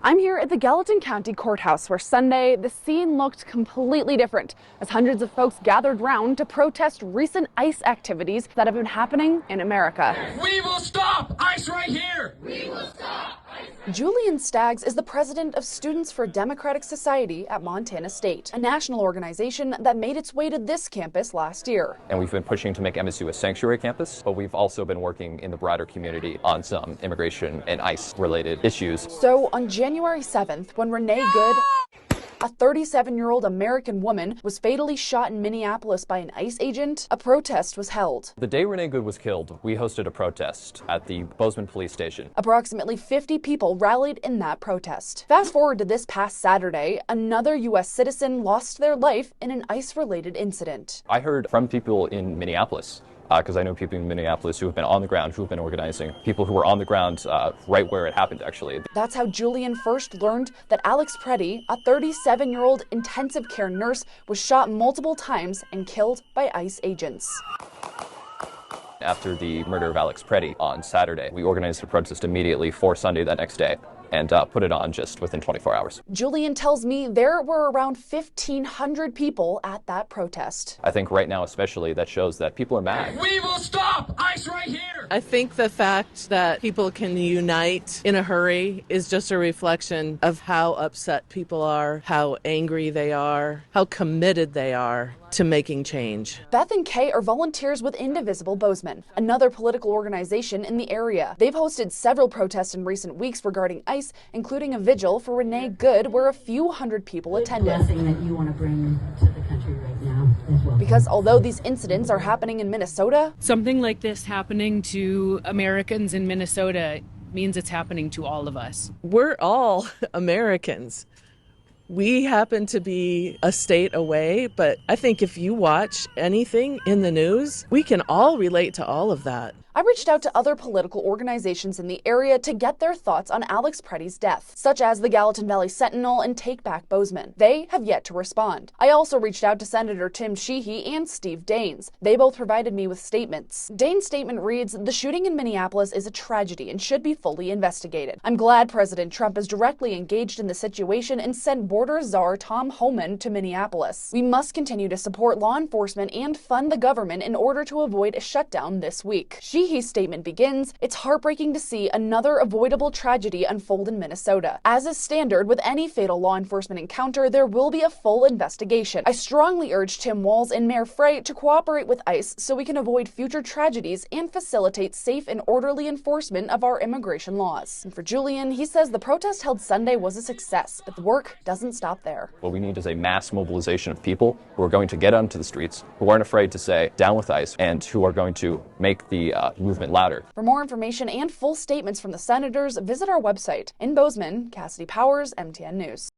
I'm here at the Gallatin County Courthouse, where Sunday the scene looked completely different as hundreds of folks gathered round to protest recent ICE activities that have been happening in America. We will stop ICE right here! We will stop ICE! Julian Staggs is the president of Students for Democratic Society at Montana State, a national organization that made its way to this campus last year. And we've been pushing to make MSU a sanctuary campus, but we've also been working in the broader community on some immigration and ICE-related issues. So on January 7th, when Renee Good, a 37-year-old American woman, was fatally shot in Minneapolis by an ICE agent, a protest was held. The day Renee Good was killed, we hosted a protest at the Bozeman police station. Approximately 50 people rallied in that protest. Fast forward to this past Saturday, another U.S. citizen lost their life in an ICE-related incident. I heard from people in Minneapolis, because I know people in Minneapolis who have been on the ground, who have been organizing, people who were on the ground right where it happened, actually. That's how Julian first learned that Alex Preddy, a 37-year-old intensive care nurse, was shot multiple times and killed by ICE agents. After the murder of Alex Preddy on Saturday, we organized a protest immediately for Sunday that next day and put it on just within 24 hours. Julian tells me there were around 1,500 people at that protest. I think right now especially that shows that people are mad. We will stop ICE right here! I think the fact that people can unite in a hurry is just a reflection of how upset people are, how angry they are, how committed they are to making change. Beth and Kay are volunteers with Indivisible Bozeman, another political organization in the area. They've hosted several protests in recent weeks regarding ICE, including a vigil for Renee Good, where a few hundred people attended. Blessing that you want to bring to the country right now as well. Because although these incidents are happening in Minnesota, something like this happening to Americans in Minnesota means it's happening to all of us. We're all Americans. We happen to be a state away, but I think if you watch anything in the news, we can all relate to all of that. I reached out to other political organizations in the area to get their thoughts on Alex Preddy's death, such as the Gallatin Valley Sentinel and Take Back Bozeman. They have yet to respond. I also reached out to Senator Tim Sheehy and Steve Daines. They both provided me with statements. Daines' statement reads, "The shooting in Minneapolis is a tragedy and should be fully investigated. I'm glad President Trump is directly engaged in the situation and sent border czar Tom Homan to Minneapolis. We must continue to support law enforcement and fund the government in order to avoid a shutdown this week." Sheehy's statement begins, "It's heartbreaking to see another avoidable tragedy unfold in Minnesota. As is standard with any fatal law enforcement encounter, there will be a full investigation. I strongly urge Tim Walz and Mayor Frey to cooperate with ICE so we can avoid future tragedies and facilitate safe and orderly enforcement of our immigration laws." And for Julian, he says the protest held Sunday was a success, but the work doesn't stop there. What we need is a mass mobilization of people who are going to get onto the streets, who aren't afraid to say down with ICE, and who are going to make the movement louder. For more information and full statements from the senators, visit our website. In Bozeman, Cassidy Powers, MTN News.